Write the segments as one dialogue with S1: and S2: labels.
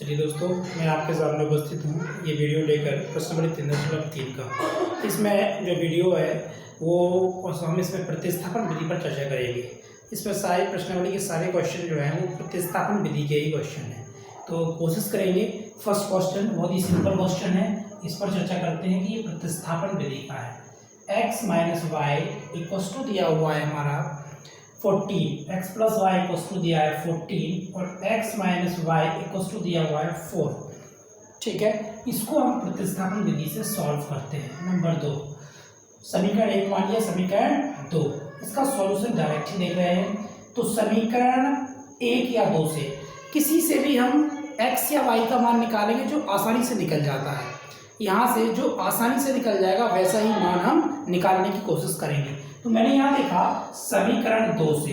S1: चलिए दोस्तों, मैं आपके सामने उपस्थित हूँ ये वीडियो लेकर प्रश्न नंबर 3.3 का। इसमें जो वीडियो है वो हम इसमें प्रतिस्थापन विधि पर चर्चा करेंगे। इसमें सारे प्रश्नावली के सारे क्वेश्चन जो हैं वो प्रतिस्थापन विधि के ही क्वेश्चन हैं। तो कोशिश करेंगे। फर्स्ट क्वेश्चन बहुत ही सिंपल क्वेश्चन है, इस पर चर्चा करते हैं कि ये प्रतिस्थापन विधि का है। x minus Y equals to दिया हुआ है हमारा 14, x plus Y equals to दिया है 14 और x minus Y equals to दिया हुआ है 4। ठीक है, इसको हम प्रतिस्थापन विधि से सॉल्व करते हैं। नंबर 2, समीकरण 1 मान लिया, समीकरण 2, इसका सॉल्यूशन डायरेक्ट ही देख रहे हैं। तो समीकरण 1 या 2 से किसी से भी हम x या y का मान निकालेंगे जो आसानी से निकल जाता है। यहाँ से जो आसानी से निकल जाएगा वैसा ही मान हम निकालने की कोशिश करेंगे। तो मैंने यहाँ देखा समीकरण 2 से,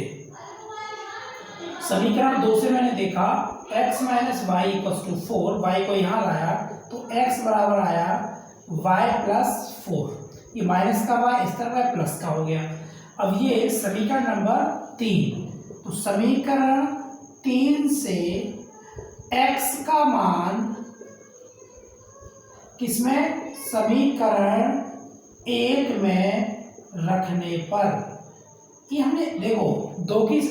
S1: मैंने देखा x minus Y equals to 4, Y को यहाँ लाया तो x बराबर आया y प्लस 4। ये माइनस का y इस तरह y प्लस का हो गया। अब ये समीकरण नंबर 3, तो समीकरण 3 से x का मान किसमें, समीकरण 1 में रखने पर, ये हमने देखो दो की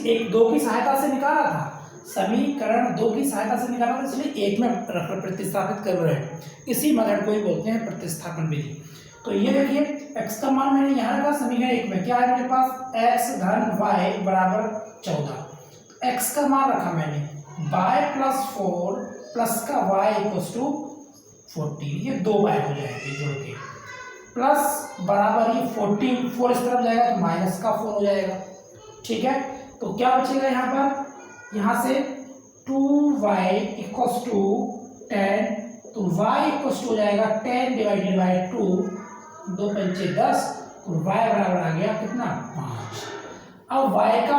S1: सहायता से निकाला था, समीकरण 2 की सहायता से निकाला था, इसलिए 1 में प्रतिस्थापित कर रहे हैं। इसी मेथड को ही बोलते हैं प्रतिस्थापन विधि। तो ये देखिए x का मान मैंने यहाँ रखा समीकरण 1 में, क्या है मेरे पास x धन y बराबर 14। x का मान रखा मैंने y प्लस 4 प्लस का y इक्वस टू 14, ये 2 y हो जाएंगे जोड़ के, प्लस बराबर ये 14, 4 इस तरफ जाएगा तो माइनस का 4 हो जाएगा। ठीक है, तो क्या बचेगा यहाँ पर, यहाँ से 2y इक्वस टू 10, तो y इक्वस टू हो जाएगा 10 डिवाइडेड बाई 2, 2 पंचे 10, तो y बराबर आ गया कितना, 5। अब y का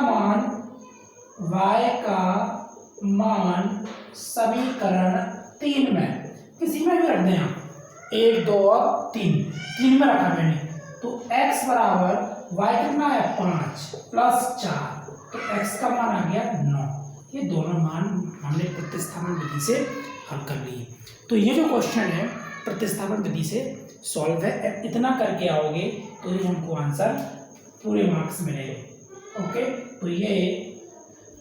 S1: मान समीकरण 3 में किसी में भी रख दें आप, 1 2 और 3 में रखा मैंने, तो x बराबर y कितना है 5 प्लस 4, तो x का मान आ गया 9। ये दोनों मान हमने प्रतिस्थापन विधि से हल कर लिए। तो ये जो क्वेश्चन है प्रतिस्थापन विधि से सॉल्व है। इतना करके आओगे तो ये हमको आंसर पूरे मार्क्स मिलेंगे। ओके, तो ये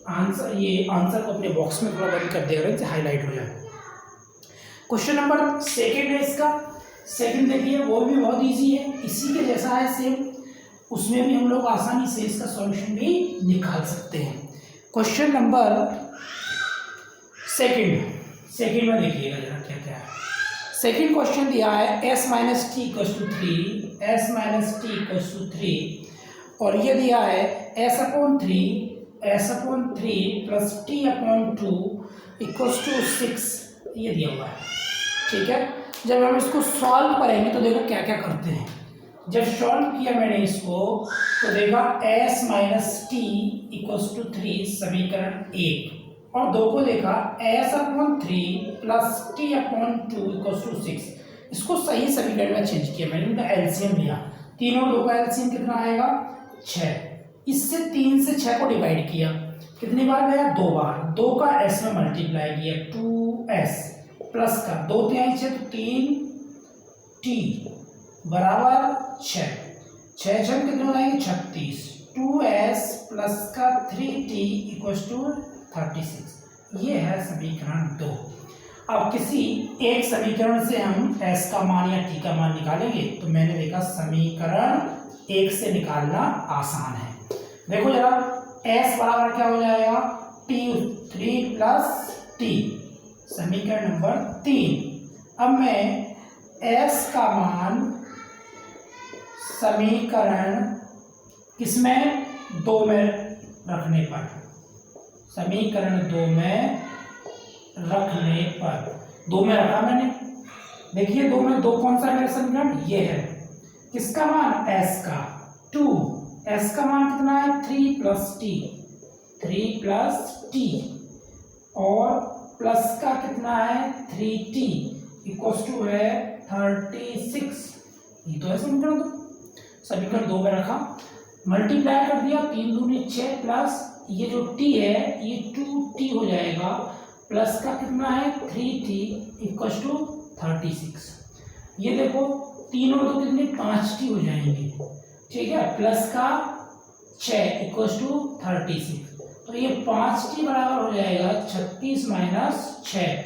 S1: आंसर को अपने बॉक्स में थोड़ा बंद कर देगा, इसे हाईलाइट हो जाए। क्वेश्चन नंबर 2 है इसका। सेकंड देखिए, वो भी बहुत इजी है, इसी के जैसा है सेम, उसमें भी हम लोग आसानी से इसका सॉल्यूशन भी निकाल सकते हैं। क्वेश्चन नंबर 2 में देखिएगा जरा क्या क्या है। सेकंड क्वेश्चन दिया है s minus T equal to 3, और ये दिया है s upon 3 plus t upon 2 equals to 6, ये दिया हुआ है। ठीक है, जब हम इसको सॉल्व करेंगे तो देखो क्या क्या करते हैं। जब सॉल्व किया मैंने इसको तो देखा s minus T equals to 3 समीकरण 1, और 2 को देखा s upon 3 plus t upon 2 equals to 6। इसको सही समीकरण में चेंज किया मैंने, उनका एलसीएम लिया, 3 और 2 का एलसीएम कितना आएगा 6। इससे 3 से 6 को डिवाइड किया, कितनी बार गया 2 बार, 2 का s में मल्टीप्लाई किया 2s प्लस का 2 3 6 तो 3t बराबर 6, 6 6 कितने हो जाएंगे 36, 2s प्लस का 3t इक्वल्स टू 36। ये है समीकरण 2। अब किसी एक समीकरण से हम s का मान या t का मान निकालेंगे, तो मैंने देखा समीकरण 1 से निकालना आसान है। देखो जरा s बराबर क्या हो जाएगा t3 प्लस t, समीकरण नंबर 3। अब मैं s का मान समीकरण किसमें 2 में रखने पर, समीकरण 2 में रखने पर 2 में रखा मैंने। देखिए 2 में 2 कौन सा मेरा समीकरण, ये है किसका मान s का 2, s का मान कितना है 3 प्लस t और प्लस का कितना है 3t इक्वल्स टू है 36। ये तो है समीकरण 2, समीकरण 2 में रखा, मल्टीप्लाई कर दिया, 3 दूनी 6 प्लस ये जो t है ये 2t हो जाएगा प्लस का कितना है 3t इक्वल टू 36। ये देखो 3 और 2 कितने 5t हो जाएंगे, ठीक है। प्लस का 6 इक्वल टू 36, तो ये 5t बराबर हो जाएगा 36 माइनस 6,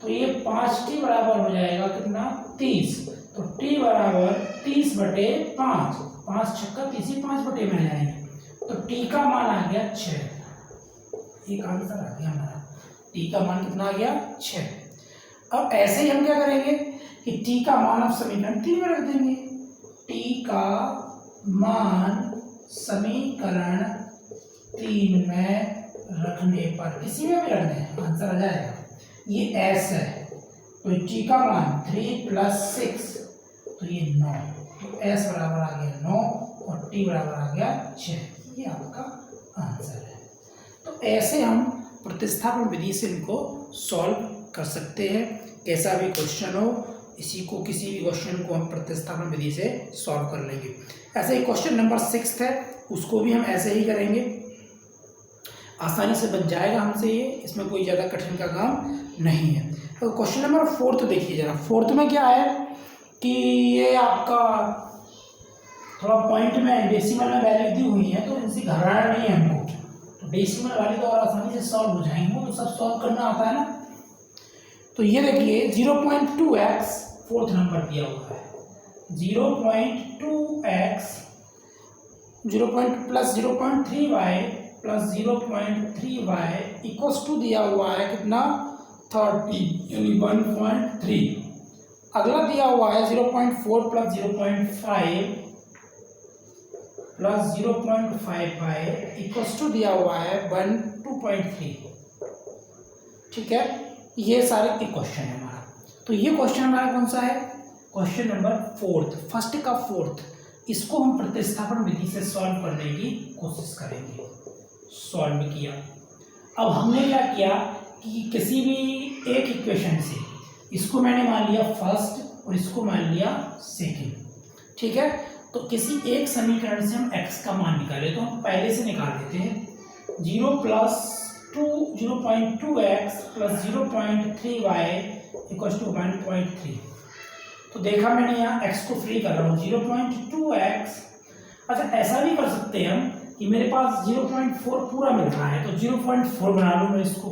S1: तो ये 5t बराबर हो जाएगा कितना 30। तो t बराबर 30/5, 5 छक्का 30 ही 5 में आ जाएंगे, तो t का मान आ गया 6। एक आंसर आ गया हमारा, t का मान कितना आ गया 6। अब ऐसे ही हम क्या करेंगे कि t का मान अब समीकरण 3 में रख देंगे। t का मान समीकरण 3 में रखने पर, किसी में भी रख दें आंसर आ जाएगा। ये s है, तो t का मान 3 + 6, तो ये 9, तो s बराबर आ गया 9 और t बराबर आ गया 6। ये आपका आंसर है। तो ऐसे हम प्रतिस्थापन विधि से इनको सॉल्व कर सकते हैं। कैसा भी क्वेश्चन हो, किसी भी क्वेश्चन को हम प्रतिस्थापन विधि से सॉल्व कर लेंगे। ऐसे ही क्वेश्चन नंबर 6 है, उसको भी हम ऐसे ही करेंगे, आसानी से बन जाएगा हमसे ये, इसमें कोई ज़्यादा कठिन का काम नहीं है। तो क्वेश्चन नंबर 4 देखिए जरा। 4 में क्या है कि ये आपका थोड़ा पॉइंट में डेसिमल में वैल्यू दी हुई है, तो इनसे घबराना नहीं है हमको, तो डेसिमल वाली तो और आसानी से सॉल्व हो जाएंगे, वो तो सब सॉल्व करना आता है ना। तो ये देखिए 0.2x 4th नंबर दिया हुआ है, 0.2x 0.3y + 0.3y equals to दिया हुआ है कितना 30, यानी 1.3। अगला दिया हुआ है 0.4 + 0.5 + 0.55 इक्वल्स टू दिया हुआ है 2.3, ठीक है। ये सारे एक क्वेश्चन है हमारा। तो ये क्वेश्चन हमारा कौन सा है, क्वेश्चन नंबर 4, फर्स्ट का 4th। इसको हम प्रतिस्थापन विधि से सॉल्व करने की कोशिश करेंगे। सॉल्व किया, अब हमने क्या किया कि किसी भी एक इक्वेशन से इसको मैंने मान लिया फर्स्ट और इसको मान लिया सेकंड, ठीक है। तो किसी एक समीकरण से हम x का मान निकाले, तो हम पहले से निकाल देते हैं। 0.2x + 0.3y equals to 1.3। तो देखा मैंने यहाँ x को फ्री कर रहा हूँ, 0.2x। अच्छा ऐसा भी कर सकते हैं हम कि मेरे पास 0.4 पूरा मिल रहा है, तो 0.4 बना लूँ मैं इसको,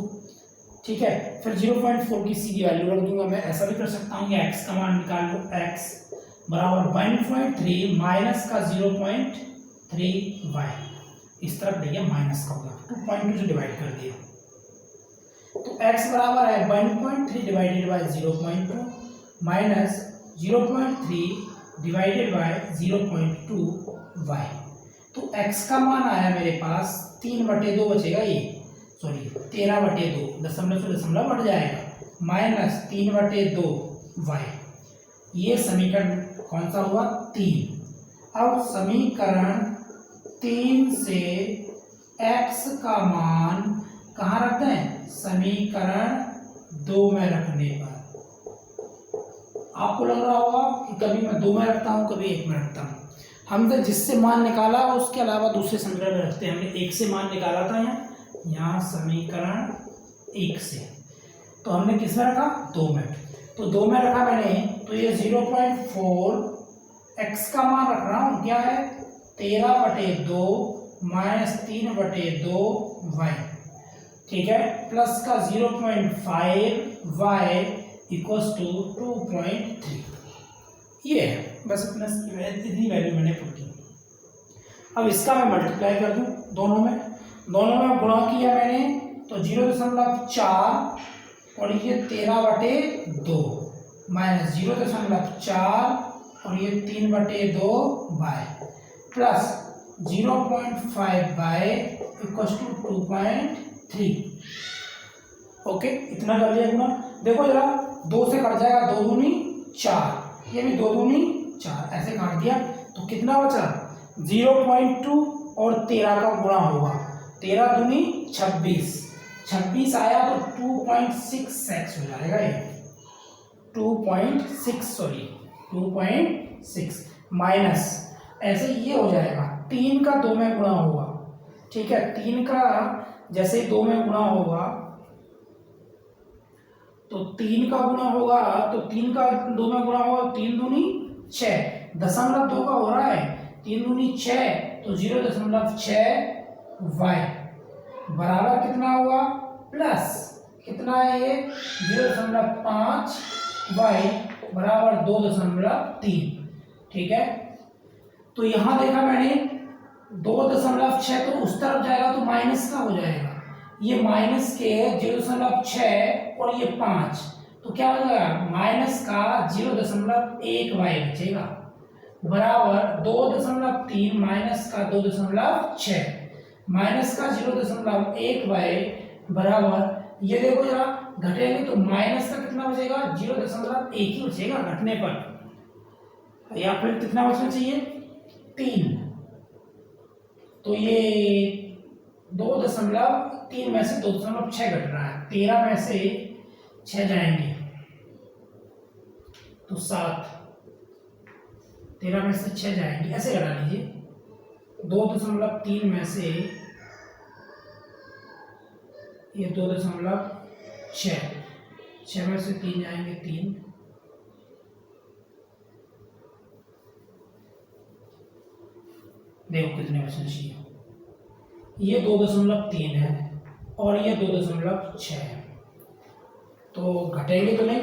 S1: ठीक है। फिर 0.4 की सीधी वैल्यू रख दूंगा। मैं ऐसा भी कर सकता हूँ कि x का मान निकाल लो, x बराबर 1.3 माइनस का 0.3y, इस तरफ देखिए माइनस का होगा, 2.2 से डिवाइड कर दिया, तो x बराबर है 1.3 divided by 0.2 minus 0.3 divided by 0.2y। तो x का मान आया मेरे पास 3/2 बचेगा, ये सॉरी 13/2, दशमलव से दशमलव बढ़ जाएगा, माइनस 3/2y। ये समीकरण कौन सा हुआ 3। अब समीकरण 3 से x का मान कहाँ रखते हैं, समीकरण 2 में रखने पर। आपको लग रहा होगा कि कभी मैं 2 में रखता हूँ, कभी 1 में रखता हूँ। हमने जिससे मान निकाला उसके अलावा दूसरे समीकरण में रखते हैं। हमने 1 से मान निकाला था यहाँ समीकरण 1 से, तो हमने किस में रखा 2 में, तो 2 में रखा मैंने। तो ये 0.4 x का मान रख रहा हूँ क्या है 13/2 माइनस 3/2y, ठीक है, प्लस का 0.5y इक्वल्स टू 2.3। ये है बस इतना, इतनी वैल्यू मैंने पुट की। अब इसका मैं मल्टीप्लाई कर दूं दोनों में गुणा किया मैंने, तो 0.4 और ये 13/2 माइनस 0.4 और ये 3/2y plus 0.5y equals to 2.3। Okay, इतना कर लिया गुना। देखो जरा 2 से कट जाएगा, 2 दूनी 4, ये भी 2 दूनी 4, ऐसे काट दिया। तो कितना बचा 0.2 और 13 का गुणा होगा, 13 दूनी 26, 26 आया तो 2.6x हो जाएगा ये, 2.6 माइनस ऐसे ये हो जाएगा 3 का 2 में गुणा होगा, ठीक है। 3 का जैसे 2 में गुणा होगा तो 3 का गुणा होगा, तो 3 का 2 में गुणा होगा, 3 दूनी 6, 0.2 का हो रहा है, 3 दूनी 6, तो 0.6 y बराबर कितना होगा, प्लस कितना है ये 0.5 y बराबर 2.3। ठीक है, तो यहां देखा मैंने 2.6 तो उस तरफ जाएगा तो माइनस का हो जाएगा, ये माइनस के 0.6 और ये 5, तो क्या हो जाएगा माइनस का 0.1 y बचेगा बराबर 2.3 माइनस का 2.6 माइनस का 0.1 y बराबर, ये देखो जरा घटेंगे तो माइनस का कितना बचेगा 0.1 ही बचेगा घटने पर, या फिर कितना बचना चाहिए 3, तो ये 2.3 में से 2.6 घट रहा है, 13 में से 6 जाएंगे तो 7, 13 में से 6 जाएंगे, ऐसे घटा लीजिए, 2.3 में से ये 2.6, 6 में से 3 जाएंगे 3, देखो कितने बचने चाहिए, ये 2.3 है और ये 2.6 है, तो घटेंगे तो नहीं,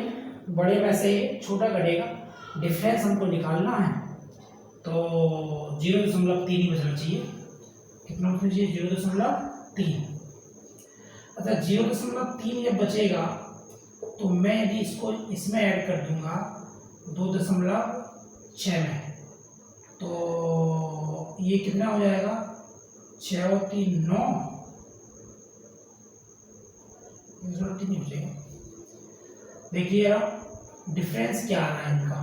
S1: बड़े में से छोटा घटेगा, डिफरेंस हमको निकालना है, तो 0.3 ही बचना चाहिए, कितना बचना चाहिए 0.3। अच्छा 0.3 जब बचेगा तो मैं यदि इसको इसमें ऐड कर दूंगा 2.6 में, तो ये कितना हो जाएगा 6 और 3 9, 0.3 नहीं बचेगा, देखिए यार डिफरेंस क्या आ रहा है इनका,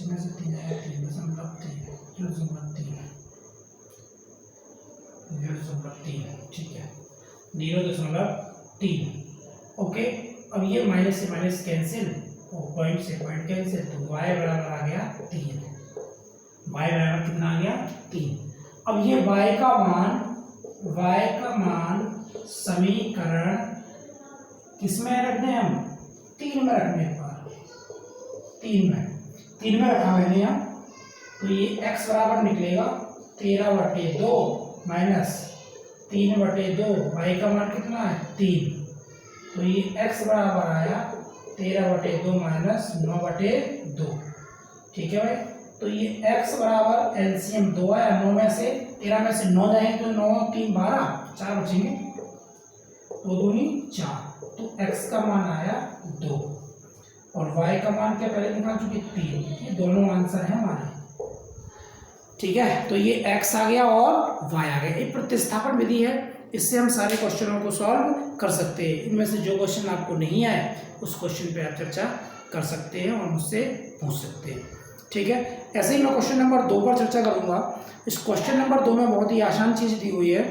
S1: में से 3 आया 0.3, ठीक है 0.3। ओके, अब ये माइनस से माइनस कैंसिल और पॉइंट से पॉइंट कैंसिल, तो y बराबर आ गया 3, y बराबर कितना आ गया 3। अब ये y का मान समीकरण किसमें रखने हैं हम 3 में रखने पर, 3 में रखा मैंने यहाँ, तो ये x बराबर निकलेगा 13/2 माइनस 3/2, y का मान कितना है 3, तो ये x बराबर आया 13/2 माइनस 9/2, ठीक है भाई। तो ये x बराबर एलसीएम 2 आया, 9 में से 13 में से 9 जाएंगे तो 9 3 12, 4 बचेंगे, 2 दूनी 4, तो x का मान आया 2 और y का मान क्या पहले निकाल चुके 3, ये दोनों आंसर है हमारे, ठीक है। तो ये x आ गया और y आ गया, ये प्रतिस्थापन विधि है, इससे हम सारे क्वेश्चनों को सॉल्व कर सकते हैं। इनमें से जो क्वेश्चन आपको नहीं आए उस क्वेश्चन पे आप चर्चा कर सकते हैं और मुझसे पूछ सकते हैं, ठीक है। ऐसे ही मैं क्वेश्चन नंबर 2 पर चर्चा करूंगा। इस क्वेश्चन नंबर 2 में बहुत ही आसान चीज़ दी हुई है,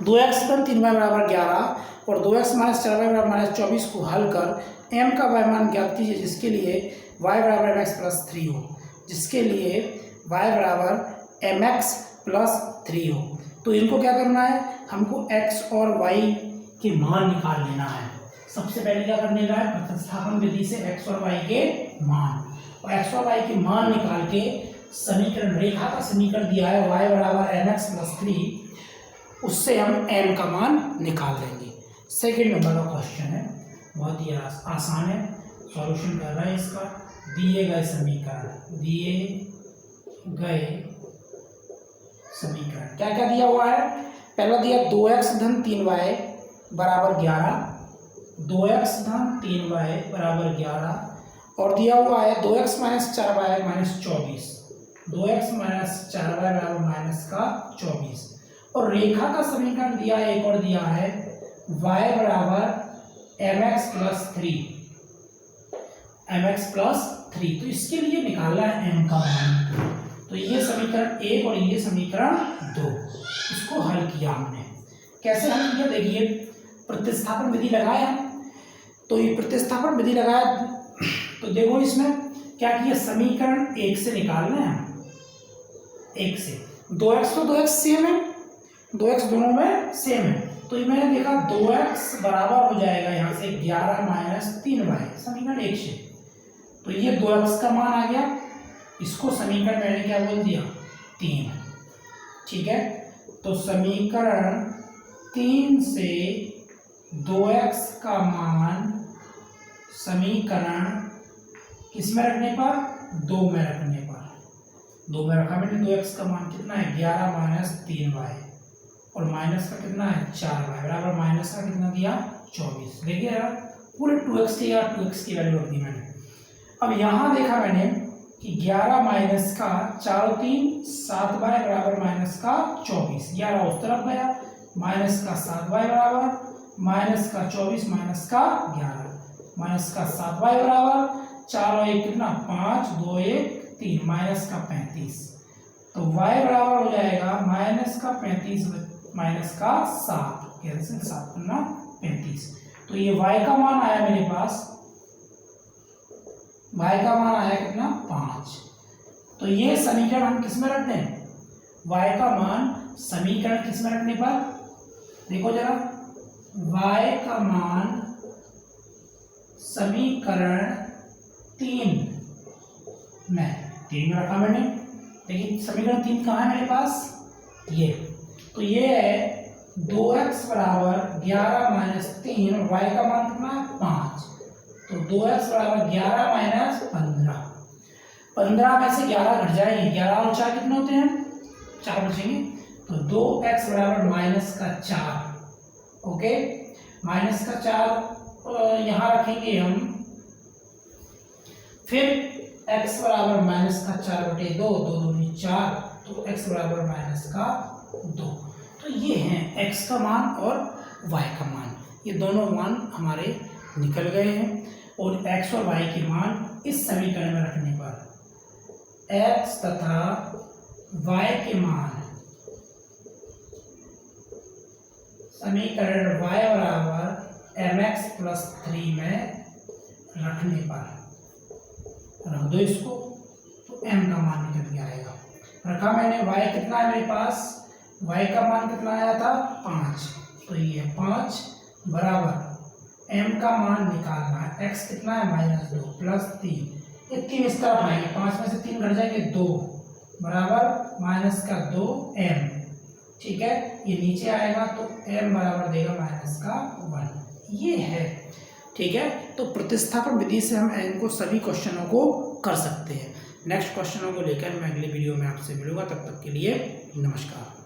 S1: 2x + 3y = 11 और 2x - 4y = -24 को हल कर m का y मान ज्ञात कीजिए, जिसके लिए y = mx + 3 हो, जिसके लिए y = mx + 3 हो। तो इनको क्या करना है, हमको x और y के मान निकाल लेना है। सबसे पहले क्या करने का है, प्रतिस्थापन विधि से x और y के मान, और x और y के मान निकाल के समीकरण, रेखा का समीकरण दिया है y = mx + 3, उससे हम m का मान निकाल लेंगे। सेकेंड नंबर का क्वेश्चन है, बहुत ही आसान है, सॉल्यूशन कर रहा है इसका। दिए गए समीकरण क्या क्या दिया हुआ है, पहला दिया 2x - 3y = 11, 2x - 3y = 11, और दिया हुआ है 2x - 4y - 24, 2x - 4y = -24, और रेखा का समीकरण दिया है, एक और दिया है y = mx + 3, mx + 3, तो इसके लिए निकालना है m का मान। तो ये समीकरण 1 और ये समीकरण 2, इसको हल किया हमने। कैसे हल किया, देखिए प्रतिस्थापन विधि लगाया, तो ये प्रतिस्थापन विधि लगाया तो देखो इसमें क्या किया, समीकरण 1 से निकालना है, 1 से, 2x तो 2x सेम है, 2x दोनों में सेम है, तो ये मैंने देखा 2x बराबर हो जाएगा यहाँ से 11 माइनस 3y, समीकरण 1 से। तो ये 2x का मान आ गया, इसको समीकरण मैंने क्या बोल दिया 3, ठीक है। तो समीकरण 3 से 2x का मान समीकरण किस में रखने पर, 2 में रखने पर, 2 में रखा मैंने, 2x का मान कितना है 11 माइनस 3y और माइनस का कितना है 4y बराबर माइनस का कितना दिया 24। देखिए यार पूरे 2x की 2x की वैल्यू रख दी मैंने। अब यहाँ देखा मैंने कि 11 माइनस का 4 और 3 7y बराबर माइनस का 24, 11 उस तरफ गया, माइनस का 7y बराबर माइनस का 24 माइनस का 11, माइनस का 7y बराबर 4 और 1 कितना 5, 2 1 3 माइनस का 35। तो y बराबर हो जाएगा माइनस का 35 माइनस का 7, कैंसिल 7 ना 35। तो ये y का मान आया मेरे पास, y का मान आया कितना 5। तो ये समीकरण हम किस में रखते हैं, y का मान समीकरण किस में रखने पर, देखो जरा y का मान समीकरण 3 में रखा मैंने। देखिए समीकरण 3 कहाँ है मेरे पास, ये तो ये है 2x बराबर 11 माइनस 3, y का मान कितना है 5, तो 2x बराबर 11 माइनस 15, 15 में से 11 घट जाएंगे, 11 और 4 कितने होते हैं 4 बचेंगे, तो 2x बराबर माइनस का 4, ओके माइनस का 4 यहाँ रखेंगे हम, फिर x बराबर माइनस का 4/2, 2 दूनी 4, तो x बराबर माइनस का 2। तो ये हैं x का मान और y का मान, ये दोनों मान हमारे निकल गए हैं। और x और y के मान इस समीकरण में रखने पर x तथा y के मान समीकरण y बराबर mx प्लस 3 में रखने पर रख दो इसको, तो m का मान निकल के आएगा। रखा मैंने, y कितना है मेरे पास, y का मान कितना आया था 5, तो ये 5 बराबर m का मान निकालना है, x कितना है -2 प्लस 3, ये 3 इस तरफ आएंगे, 5 में से 3 घट जाएंगे 2 बराबर माइनस का 2m, ठीक है। ये नीचे आएगा तो m बराबर देगा माइनस का 1, ये है, ठीक है। तो प्रतिस्थापन विधि से हम इनको सभी क्वेश्चनों को कर सकते हैं। नेक्स्ट क्वेश्चनों को लेकर मैं अगले वीडियो में आपसे मिलूंगा, तब तक के लिए नमस्कार।